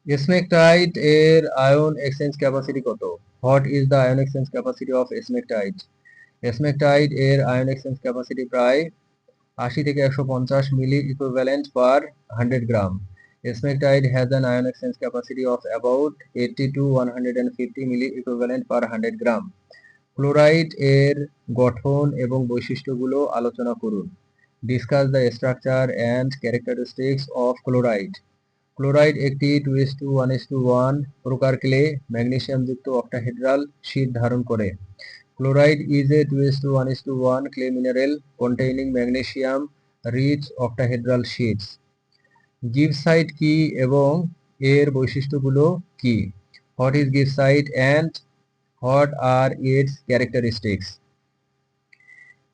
স্মেকটাইট এর ion exchange capacity কত? What is the ion exchange capacity of smectite? Smectite এর ion exchange capacity প্রায় 80 থেকে 150 milli equivalent per 100 gram. Smectite has an ion exchange capacity of about 80 to 150 milli equivalent per 100 gram. Chloride এর গঠন এবং বৈশিষ্ট্যগুলো আলোচনা করুন। Discuss the structure and characteristics of chloride. Chloride একটি 2:1:1 প্রকার ক্লে ম্যাগনেসিয়ামযুক্ত অক্টাহেড্রাল শীট ধারণ করে। Chloride is a 2:1:1 clay mineral containing magnesium rich octahedral sheets. গিবসাইট কি এবং এর বৈশিষ্ট্যগুলো কি? What is gibbsite and what are its characteristics?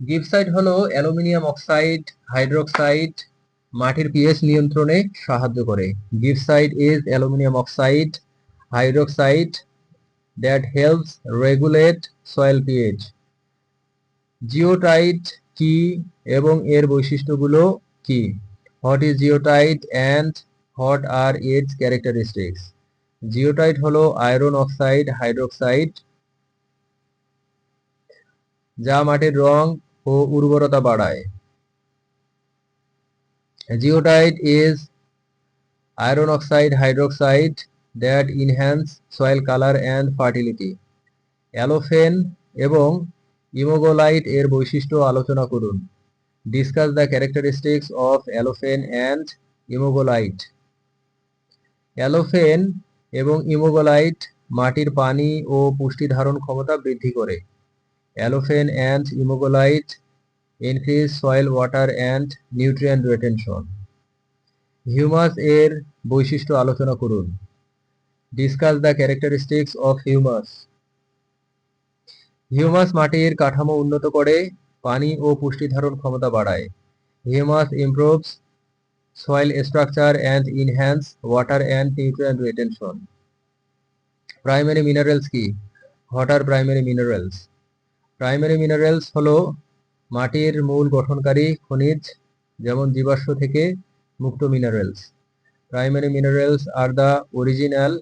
Gibbsite হলো অ্যালুমিনিয়াম অক্সাইড হাইড্রোক্সাইড মাটির পিএইচ নিয়ন্ত্রণে সাহায্য করে। Gibbsite is aluminium oxide hydroxide that helps regulate soil pH. Goethite কি এবং এর বৈশিষ্ট্যগুলো কি? What is জিওটাইট and what are its characteristics? জিওটাইট হলো আয়রন অক্সাইড হাইড্রোক্সাইড যা মাটির রং ও উর্বরতা বাড়ায়। জিওটাইট is iron oxide hydroxide that enhance soil color and fertility. অ্যালোফেন এবং ইমোগোলাইট এর বৈশিষ্ট্য আলোচনা করুন। Discuss the characteristics of allophane and imogolite. Allophane এবং ইমোগোলাইট মাটির পানি ও পুষ্টি ধারণ ক্ষমতা বৃদ্ধি করে। Allophane and imogolite increase soil water and nutrient retention. Humus এর বৈশিষ্ট্য আলোচনা করুন। Discuss the characteristics of humus. Humus মাটির কাঠামো উন্নত করে, পানি ও পুষ্টি ধারণ ক্ষমতা বাড়ায়। Humus improves soil structure and enhance water and nutrient retention. Primary minerals কি? What are primary minerals? Primary minerals হলো মাটির মূল গঠনকারী খনিজ যেমন জীবাশ্ম থেকে মুক্ত minerals. Primary minerals are the original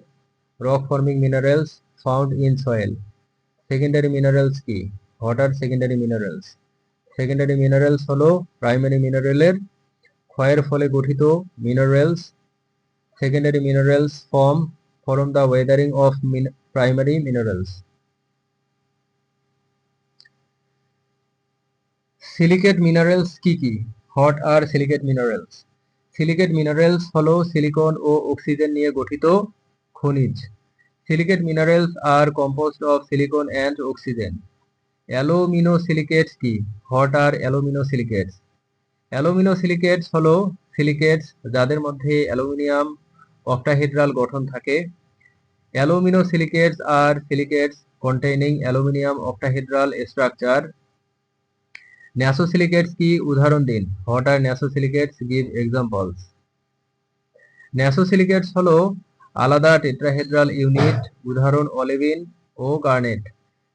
rock forming minerals found in soil. Secondary minerals কি? What are secondary minerals? Secondary minerals হলো প্রাইমারি মিনারেলের ক্ষয়ের ফলে গঠিত minerals. Secondary minerals form the weathering of primary minerals. Silicate minerals কি কি? What R silicate minerals? Silicate minerals হলো silicon ও oxygen নিয়ে গঠিত খনিজ। Silicate minerals are composed of silicon and oxygen. Aluminosilicates কি? What are aluminosilicates? Aluminosilicates হলো সিলিকেটস যাদের মধ্যে অ্যালুমিনিয়াম অক্টাহেড্রাল গঠন থাকে। Aluminosilicates are silicates containing aluminum octahedral structure. Nasosilicates কি? উদাহরণ দিন। What are nasosilicates? Give examples. Nasosilicates হলো আলাদা টেট্রাহেড্রাল ইউনিট, উদাহরণ অলিভিন ও garnet.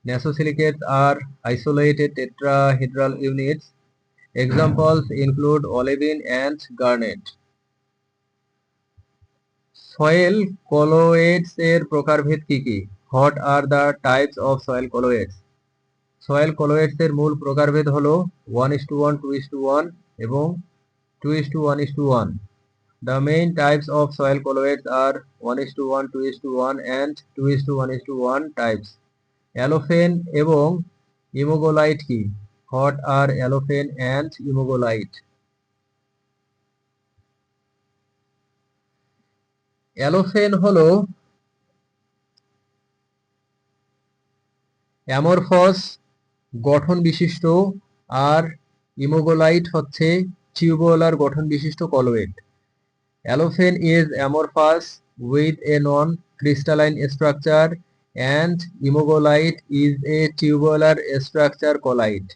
Nasosilicates are isolated tetrahedral units. Examples include olivine and garnet. Soil colloids এর প্রকারভেদ কি কি? What are the types of soil colloids? Soil colloids এর মূল প্রকারভেদ হলো 1:1, 2:1 এবং 2:1:1. The main types of soil colloids are 1:1, 2:1 and 2:1:1 types. অ্যালোফেন এবং ইমোগোলাইট কি? What are অ্যালোফেন and ইমোগোলাইট? অ্যালোফেন হলো অ্যামরফস গঠন বিশিষ্ট আর ইমোগোলাইট হচ্ছে টিউবুলার গঠন বিশিষ্ট colloid. অ্যালোফেন is amorphous with a non-crystalline structure and immogolite is a tubular structure colloid.